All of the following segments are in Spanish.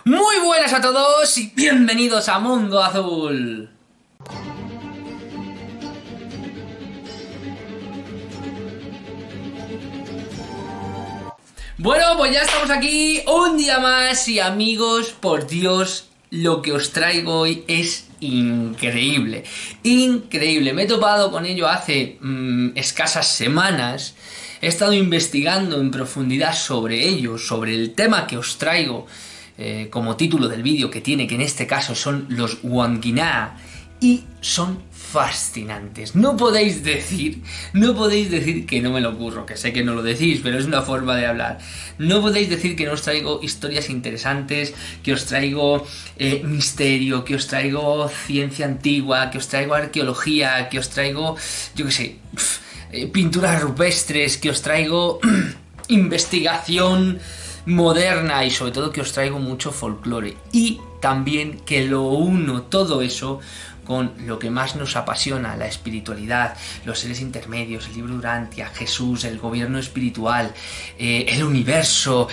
Muy buenas a todos y bienvenidos a Mundo Azul. Bueno, pues ya estamos aquí un día más y amigos, por Dios, lo que os traigo hoy es increíble. Increíble, me he topado con ello hace escasas semanas. He estado investigando en profundidad sobre ello, sobre el tema que os traigo como título del vídeo que tiene, que en este caso son los Wandjina, y son fascinantes. No podéis decir que no me lo ocurro, que sé que no lo decís, pero es una forma de hablar. No podéis decir que no os traigo historias interesantes, que os traigo misterio, que os traigo ciencia antigua, que os traigo arqueología, que os traigo, yo qué sé, pinturas rupestres, que os traigo investigación moderna y sobre todo que os traigo mucho folclore. Y también que lo uno todo eso con lo que más nos apasiona, la espiritualidad, los seres intermedios, el libro Urantia, Jesús, el gobierno espiritual, el universo,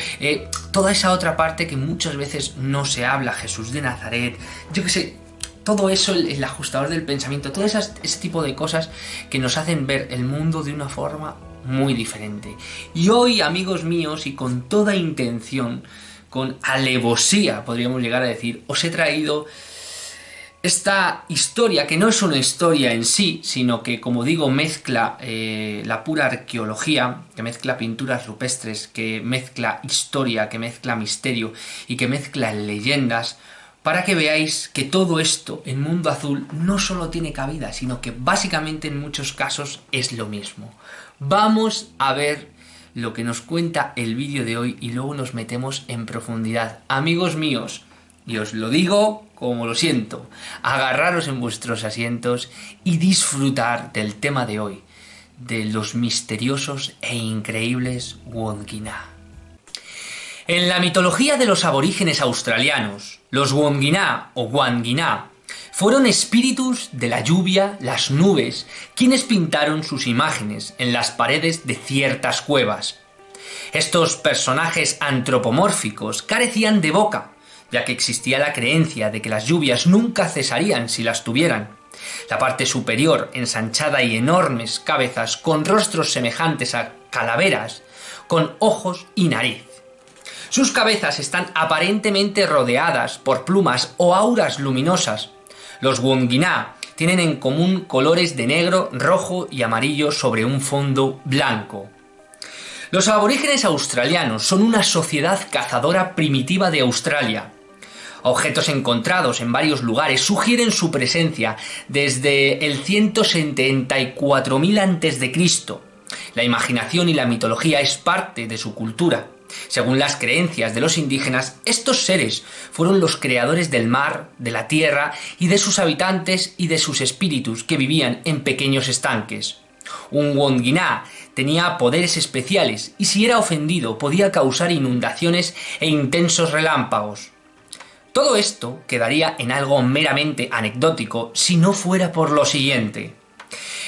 toda esa otra parte que muchas veces no se habla, Jesús de Nazaret, yo qué sé, todo eso, el ajustador del pensamiento, todo ese tipo de cosas que nos hacen ver el mundo de una forma muy diferente. Y hoy, amigos míos, y con toda intención, con alevosía, podríamos llegar a decir, os he traído esta historia, que no es una historia en sí, sino que, como digo, mezcla la pura arqueología, que mezcla pinturas rupestres, que mezcla historia, que mezcla misterio y que mezcla leyendas, para que veáis que todo esto en Mundo Azul no solo tiene cabida, sino que básicamente en muchos casos es lo mismo. Vamos a ver lo que nos cuenta el vídeo de hoy y luego nos metemos en profundidad. Amigos míos, y os lo digo como lo siento, agarraros en vuestros asientos y disfrutar del tema de hoy, de los misteriosos e increíbles Wandjina. En la mitología de los aborígenes australianos, los Wandjina o Wandjina fueron espíritus de la lluvia, las nubes, quienes pintaron sus imágenes en las paredes de ciertas cuevas. Estos personajes antropomórficos carecían de boca, ya que existía la creencia de que las lluvias nunca cesarían si las tuvieran. La parte superior, ensanchada y enormes cabezas con rostros semejantes a calaveras, con ojos y nariz. Sus cabezas están aparentemente rodeadas por plumas o auras luminosas. Los Wandjina tienen en común colores de negro, rojo y amarillo sobre un fondo blanco. Los aborígenes australianos son una sociedad cazadora primitiva de Australia. Objetos encontrados en varios lugares sugieren su presencia desde el 174.000 a.C. La imaginación y la mitología es parte de su cultura. Según las creencias de los indígenas, estos seres fueron los creadores del mar, de la tierra y de sus habitantes y de sus espíritus que vivían en pequeños estanques. Un Wandjina tenía poderes especiales y si era ofendido podía causar inundaciones e intensos relámpagos. Todo esto quedaría en algo meramente anecdótico si no fuera por lo siguiente.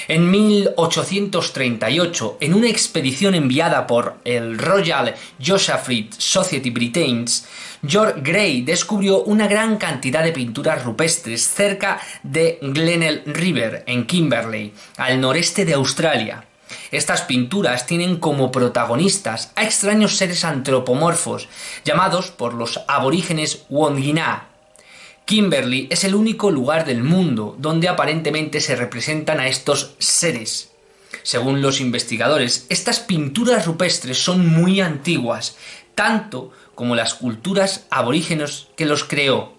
En 1838, en una expedición enviada por el Royal Geographical Society Britains, George Gray descubrió una gran cantidad de pinturas rupestres cerca de Glenelg River, en Kimberley, al noreste de Australia. Estas pinturas tienen como protagonistas a extraños seres antropomorfos, llamados por los aborígenes Wandjina. Kimberley es el único lugar del mundo donde aparentemente se representan a estos seres. Según los investigadores, estas pinturas rupestres son muy antiguas, tanto como las culturas aborígenes que los creó.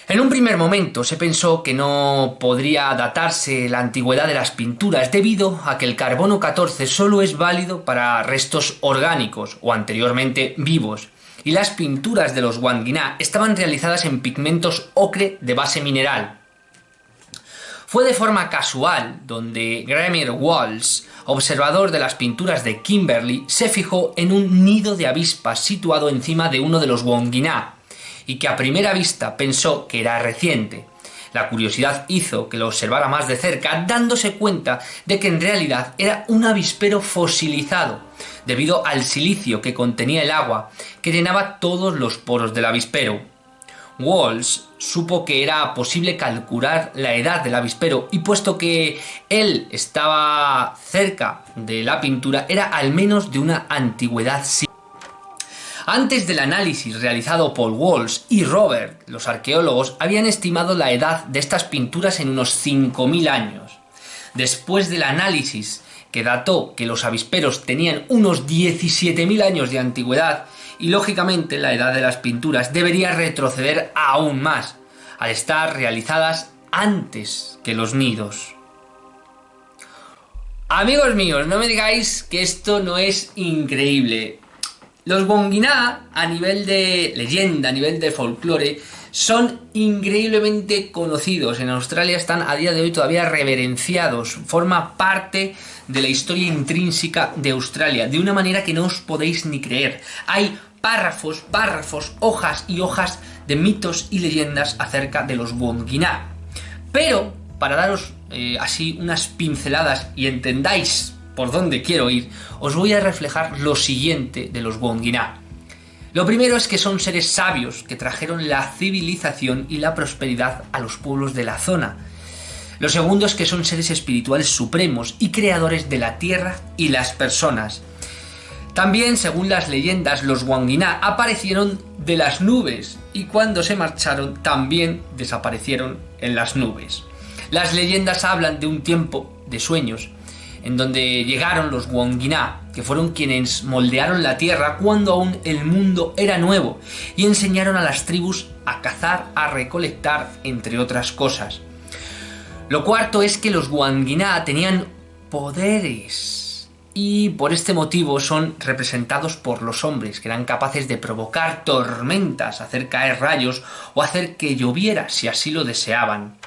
En un primer momento se pensó que no podría datarse la antigüedad de las pinturas debido a que el carbono 14 solo es válido para restos orgánicos o anteriormente vivos, y las pinturas de los Wandjina estaban realizadas en pigmentos ocre de base mineral. Fue de forma casual donde Graeme Walsh, observador de las pinturas de Kimberley, se fijó en un nido de avispas situado encima de uno de los Wandjina, y que a primera vista pensó que era reciente. La curiosidad hizo que lo observara más de cerca, dándose cuenta de que en realidad era un avispero fosilizado, debido al silicio que contenía el agua, que llenaba todos los poros del avispero. Walsh supo que era posible calcular la edad del avispero y puesto que él estaba cerca de la pintura, era al menos de una antigüedad similar. Antes del análisis realizado por Walsh y Robert, los arqueólogos habían estimado la edad de estas pinturas en unos 5.000 años. Después del análisis, que dató que los avisperos tenían unos 17.000 años de antigüedad, y lógicamente la edad de las pinturas debería retroceder aún más, al estar realizadas antes que los nidos. Amigos míos, no me digáis que esto no es increíble. Los Wonginha, a nivel de leyenda, a nivel de folclore, son increíblemente conocidos. En Australia están a día de hoy todavía reverenciados. Forma parte de la historia intrínseca de Australia, de una manera que no os podéis ni creer. Hay párrafos, hojas y hojas de mitos y leyendas acerca de los Wonginha. Pero, para daros así unas pinceladas y entendáis por dónde quiero ir, os voy a reflejar lo siguiente de los Wonginha. Lo primero es que son seres sabios que trajeron la civilización y la prosperidad a los pueblos de la zona. Lo segundo es que son seres espirituales supremos y creadores de la tierra y las personas. También, según las leyendas, los Wonginha aparecieron de las nubes y cuando se marcharon también desaparecieron en las nubes. Las leyendas hablan de un tiempo de sueños en donde llegaron los Wonginha, que fueron quienes moldearon la tierra cuando aún el mundo era nuevo y enseñaron a las tribus a cazar, a recolectar, entre otras cosas. Lo cuarto es que los Wonginha tenían poderes y por este motivo son representados por los hombres, que eran capaces de provocar tormentas, hacer caer rayos o hacer que lloviera si así lo deseaban.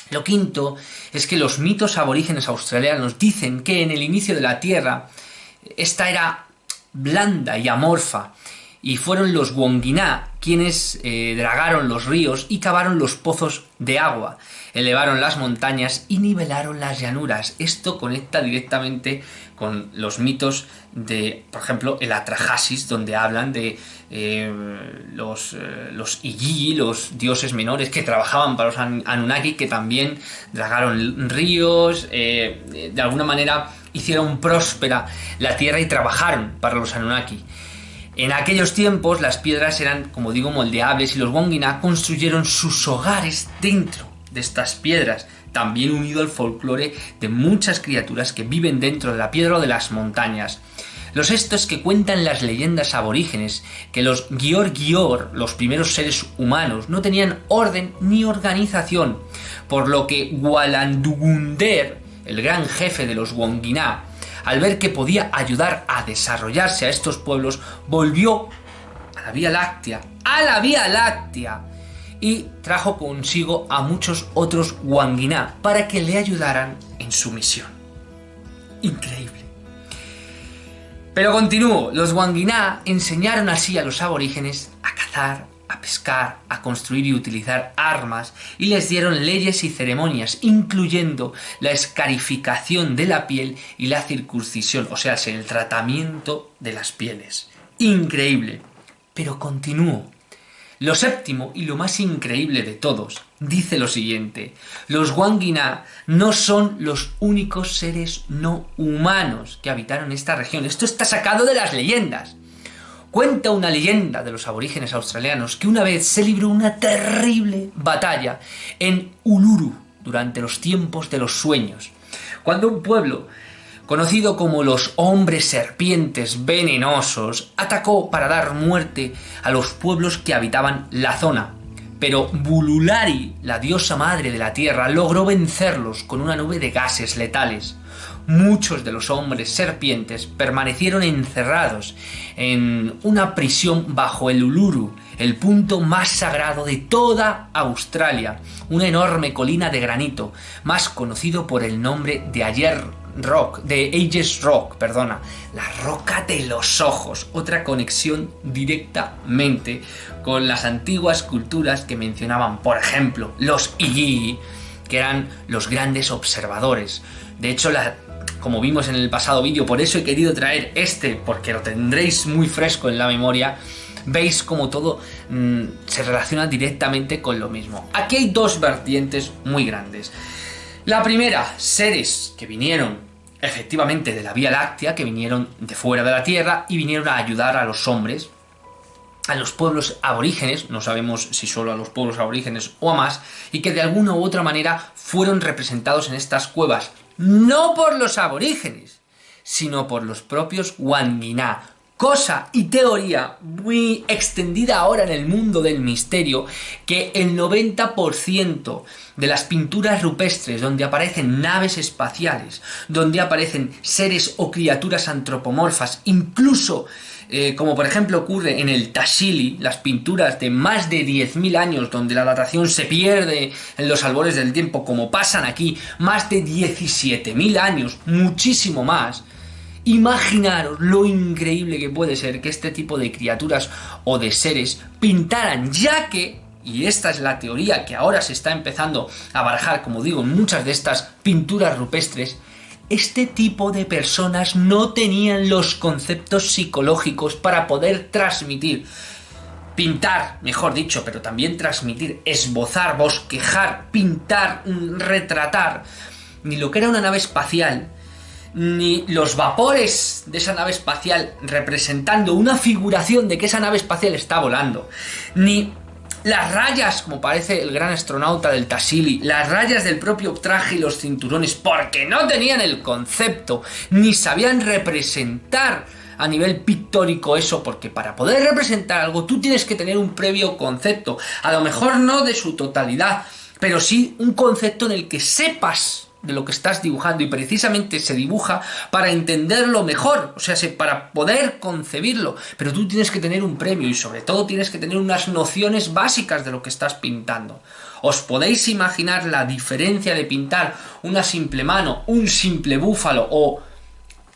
Lo quinto es que los mitos aborígenes australianos dicen que en el inicio de la Tierra esta era blanda y amorfa y fueron los Wonginha quienes dragaron los ríos y cavaron los pozos de agua, elevaron las montañas y nivelaron las llanuras. Esto conecta directamente con los mitos de, por ejemplo, el Atrahasis, donde hablan de los Igigi, los dioses menores que trabajaban para los Anunnaki, que también dragaron ríos, de alguna manera hicieron próspera la tierra y trabajaron para los Anunnaki. En aquellos tiempos las piedras eran, como digo, moldeables y los Wonginha construyeron sus hogares dentro de estas piedras, también unido al folclore de muchas criaturas que viven dentro de la piedra o de las montañas. Lo sexto es que cuentan las leyendas aborígenes que los Gior, los primeros seres humanos, no tenían orden ni organización, por lo que Walandugunder, el gran jefe de los Wonginha, al ver que podía ayudar a desarrollarse a estos pueblos, volvió a la Vía Láctea, y trajo consigo a muchos otros Wonginha para que le ayudaran en su misión. Increíble. Pero continúo, los Wonginha enseñaron así a los aborígenes a cazar, a pescar, a construir y utilizar armas, y les dieron leyes y ceremonias, incluyendo la escarificación de la piel y la circuncisión, o sea, el tratamiento de las pieles. Increíble. Pero continúo. Lo séptimo y lo más increíble de todos dice lo siguiente: los Wonginha no son los únicos seres no humanos que habitaron esta región. Esto está sacado de las leyendas. Cuenta una leyenda de los aborígenes australianos que una vez se libró una terrible batalla en Uluru durante los tiempos de los sueños, cuando un pueblo conocido como los hombres serpientes venenosos atacó para dar muerte a los pueblos que habitaban la zona. Pero Bululari, la diosa madre de la tierra, logró vencerlos con una nube de gases letales. Muchos de los hombres serpientes permanecieron encerrados en una prisión bajo el Uluru, el punto más sagrado de toda Australia, una enorme colina de granito, más conocido por el nombre de Ayer Rock, de Ages Rock, perdona, la roca de los ojos, otra conexión directamente con las antiguas culturas que mencionaban, por ejemplo, los Igigi, que eran los grandes observadores. De hecho, como vimos en el pasado vídeo, por eso he querido traer porque lo tendréis muy fresco en la memoria. Veis como todo se relaciona directamente con lo mismo. Aquí hay dos vertientes muy grandes. La primera, seres que vinieron efectivamente de la Vía Láctea, que vinieron de fuera de la Tierra y vinieron a ayudar a los hombres, a los pueblos aborígenes, no sabemos si solo a los pueblos aborígenes o a más, y que de alguna u otra manera fueron representados en estas cuevas, no por los aborígenes, sino por los propios Wandina. Cosa y teoría muy extendida ahora en el mundo del misterio, que el 90% de las pinturas rupestres donde aparecen naves espaciales, donde aparecen seres o criaturas antropomorfas, incluso como por ejemplo ocurre en el Tassili, las pinturas de más de 10.000 años donde la datación se pierde en los albores del tiempo, como pasan aquí, más de 17.000 años, muchísimo más. Imaginaros lo increíble que puede ser que este tipo de criaturas o de seres pintaran, ya que, y esta es la teoría que ahora se está empezando a barajar, como digo, en muchas de estas pinturas rupestres, este tipo de personas no tenían los conceptos psicológicos para poder transmitir, pintar, mejor dicho, pero también transmitir, esbozar, bosquejar, pintar, retratar, ni lo que era una nave espacial, ni los vapores de esa nave espacial representando una figuración de que esa nave espacial está volando, ni las rayas, como parece el gran astronauta del Tassili, las rayas del propio traje y los cinturones, porque no tenían el concepto, ni sabían representar a nivel pictórico eso, porque para poder representar algo tú tienes que tener un previo concepto, a lo mejor no de su totalidad, pero sí un concepto en el que sepas de lo que estás dibujando, y precisamente se dibuja para entenderlo mejor, o sea, para poder concebirlo, pero tú tienes que tener un previo y sobre todo tienes que tener unas nociones básicas de lo que estás pintando. ¿Os podéis imaginar la diferencia de pintar una simple mano, un simple búfalo, o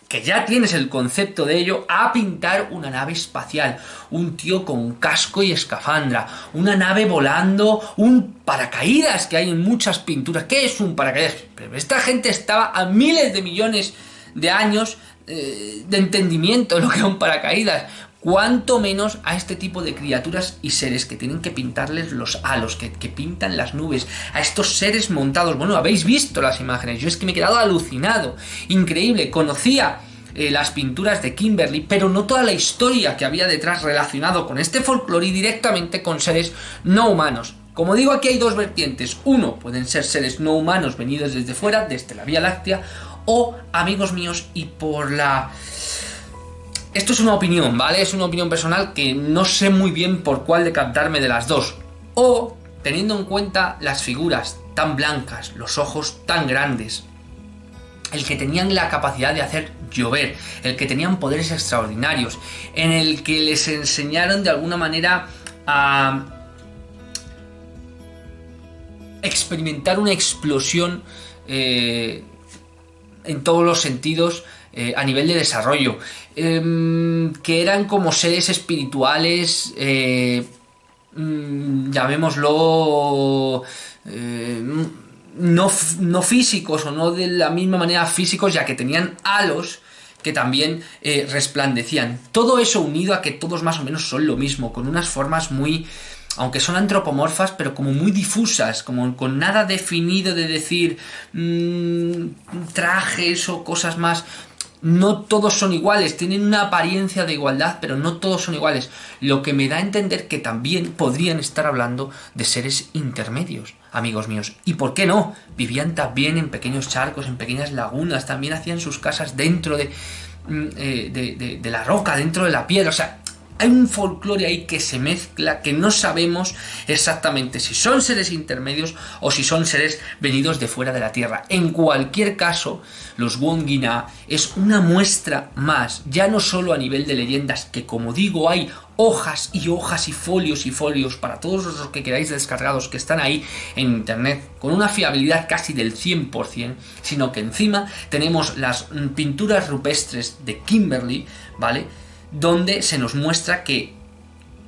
que ya tienes el concepto de ello, a pintar una nave espacial, un tío con casco y escafandra, una nave volando, un paracaídas que hay en muchas pinturas? ¿Qué es un paracaídas? Pero esta gente estaba a miles de millones de años de entendimiento de lo que era un paracaídas, cuanto menos a este tipo de criaturas y seres que tienen que pintarles los halos, que pintan las nubes, a estos seres montados. Bueno, habéis visto las imágenes, yo es que me he quedado alucinado, increíble. Conocía las pinturas de Kimberly, pero no toda la historia que había detrás relacionado con este folclore y directamente con seres no humanos. Como digo, aquí hay dos vertientes. Uno, pueden ser seres no humanos venidos desde fuera, desde la Vía Láctea, o amigos míos, y por la... Esto es una opinión, ¿vale? Es una opinión personal que no sé muy bien por cuál decantarme de las dos. O, teniendo en cuenta las figuras tan blancas, los ojos tan grandes, el que tenían la capacidad de hacer llover, el que tenían poderes extraordinarios, en el que les enseñaron de alguna manera a experimentar una explosión en todos los sentidos, a nivel de desarrollo, que eran como seres espirituales, llamémoslo, no físicos o no de la misma manera físicos, ya que tenían halos que también resplandecían. Todo eso unido a que todos más o menos son lo mismo, con unas formas muy... aunque son antropomorfas, pero como muy difusas, como con nada definido de decir trajes o cosas más. No todos son iguales, tienen una apariencia de igualdad, pero no todos son iguales. Lo que me da a entender que también podrían estar hablando de seres intermedios, amigos míos. ¿Y por qué no? Vivían también en pequeños charcos, en pequeñas lagunas, también hacían sus casas dentro de la roca, dentro de la piedra. O sea, hay un folclore ahí que se mezcla, que no sabemos exactamente si son seres intermedios o si son seres venidos de fuera de la Tierra. En cualquier caso, los Wongina es una muestra más, ya no solo a nivel de leyendas, que como digo hay hojas y hojas y folios para todos los que queráis descargados que están ahí en internet con una fiabilidad casi del 100%, sino que encima tenemos las pinturas rupestres de Kimberley, ¿vale?, donde se nos muestra que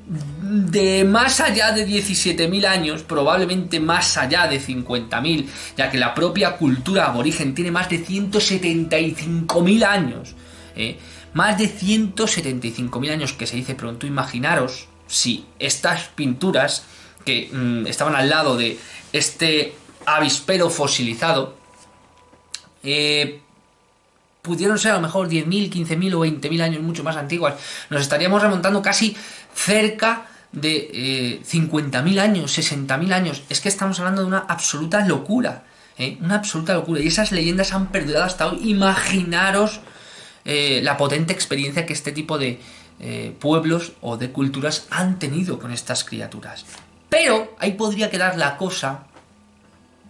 de más allá de 17.000 años, probablemente más allá de 50.000, ya que la propia cultura aborigen tiene más de 175.000 años, más de 175.000 años, que se dice pronto. Imaginaros si estas pinturas que estaban al lado de este avispero fosilizado pudieron ser a lo mejor 10.000, 15.000 o 20.000 años mucho más antiguas. Nos estaríamos remontando casi cerca de 50.000 años, 60.000 años. Es que estamos hablando de una absoluta locura, una absoluta locura. Y esas leyendas han perdurado hasta hoy. Imaginaros la potente experiencia que este tipo de pueblos o de culturas han tenido con estas criaturas. Pero ahí podría quedar la cosa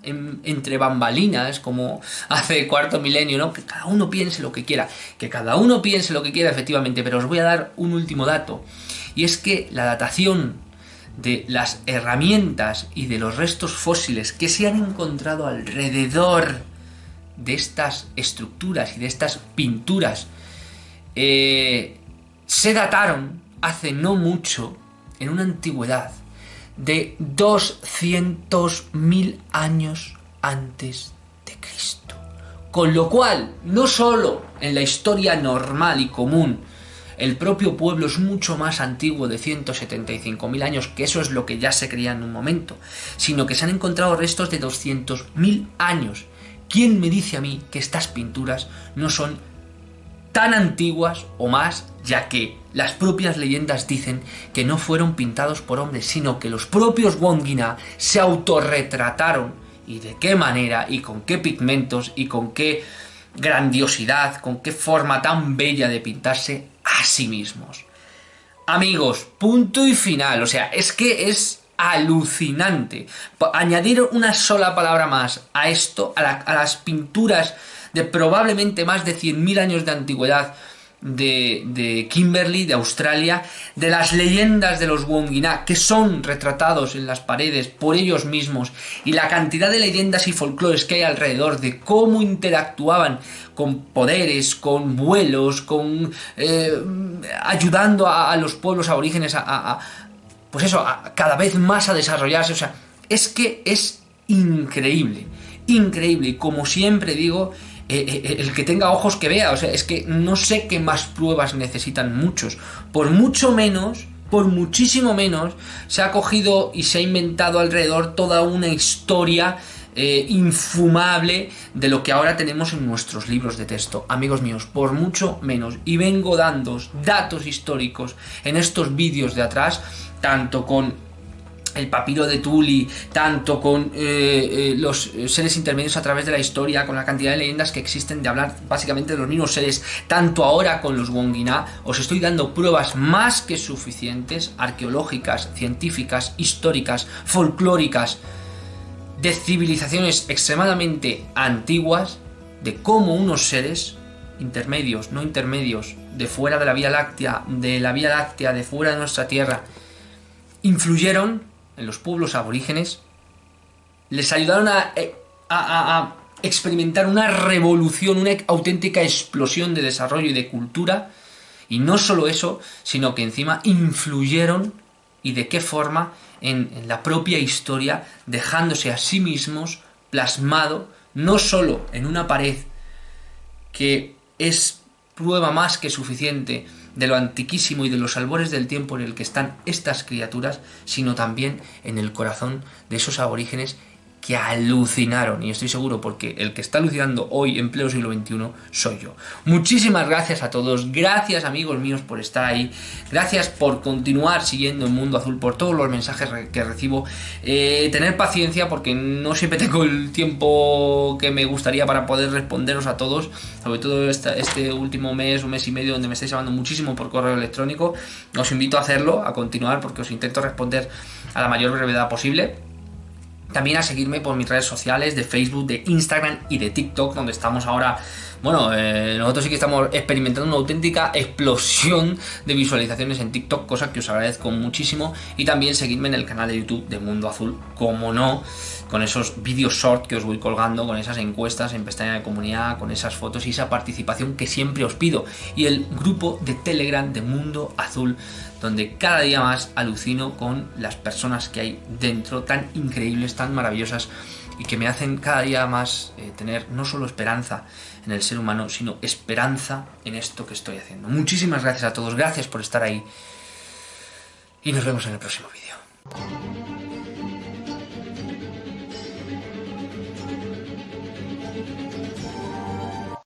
entre bambalinas, como hace cuarto milenio, ¿no? Que cada uno piense lo que quiera, efectivamente, pero os voy a dar un último dato, y es que la datación de las herramientas y de los restos fósiles que se han encontrado alrededor de estas estructuras y de estas pinturas se dataron hace no mucho, en una antigüedad de 200.000 años antes de Cristo. Con lo cual, no solo en la historia normal y común el propio pueblo es mucho más antiguo, de 175.000 años, que eso es lo que ya se creía en un momento, sino que se han encontrado restos de 200.000 años. ¿Quién me dice a mí que estas pinturas no son tan antiguas o más, ya que las propias leyendas dicen que no fueron pintados por hombres, sino que los propios Wongina se autorretrataron, y de qué manera, y con qué pigmentos, y con qué grandiosidad, con qué forma tan bella de pintarse a sí mismos? Amigos, punto y final. O sea, es que es alucinante. Añadir una sola palabra más a esto, a las pinturas de probablemente más de 100.000 años de antigüedad de Kimberley, de Australia, de las leyendas de los Wongina, que son retratados en las paredes por ellos mismos, y la cantidad de leyendas y folclores que hay alrededor de cómo interactuaban con poderes, con vuelos, con ayudando a los pueblos aborígenes pues eso, cada vez más a desarrollarse. O sea, es que es increíble, increíble. Y como siempre digo, el que tenga ojos que vea. O sea, es que no sé qué más pruebas necesitan muchos. Por mucho menos, por muchísimo menos, se ha cogido y se ha inventado alrededor toda una historia infumable de lo que ahora tenemos en nuestros libros de texto. Amigos míos, por mucho menos. Y vengo dando datos históricos en estos vídeos de atrás, tanto con el papiro de Tuli, tanto con los seres intermedios a través de la historia, con la cantidad de leyendas que existen, de hablar básicamente de los mismos seres, tanto ahora con los Wongina. Os estoy dando pruebas más que suficientes, arqueológicas, científicas, históricas, folclóricas, de civilizaciones extremadamente antiguas, de cómo unos seres intermedios, no intermedios, de fuera de la Vía Láctea, de fuera de nuestra Tierra, influyeron en los pueblos aborígenes, les ayudaron a experimentar una revolución, una auténtica explosión de desarrollo y de cultura. Y no solo eso, sino que encima influyeron, y de qué forma, en la propia historia, dejándose a sí mismos plasmado, no solo en una pared, que es prueba más que suficiente de lo antiquísimo y de los albores del tiempo en el que están estas criaturas, sino también en el corazón de esos aborígenes que alucinaron, y estoy seguro porque el que está alucinando hoy en pleno siglo XXI soy yo. Muchísimas gracias a todos, gracias amigos míos por estar ahí, gracias por continuar siguiendo el Mundo Azul, por todos los mensajes que recibo, tener paciencia porque no siempre tengo el tiempo que me gustaría para poder responderos a todos, sobre todo este último mes, un mes y medio donde me estáis hablando muchísimo por correo electrónico. Os invito a hacerlo, a continuar, porque os intento responder a la mayor brevedad posible. También a seguirme por mis redes sociales de Facebook, de Instagram y de TikTok, donde estamos ahora. Bueno, nosotros sí que estamos experimentando una auténtica explosión de visualizaciones en TikTok, cosa que os agradezco muchísimo. Y también seguidme en el canal de YouTube de Mundo Azul, como no, con esos vídeos short que os voy colgando, con esas encuestas en pestaña de comunidad, con esas fotos y esa participación que siempre os pido. Y el grupo de Telegram de Mundo Azul, donde cada día más alucino con las personas que hay dentro, tan increíbles, tan maravillosas, y que me hacen cada día más tener no solo esperanza en el ser humano, sino esperanza en esto que estoy haciendo. Muchísimas gracias a todos, gracias por estar ahí, y nos vemos en el próximo vídeo.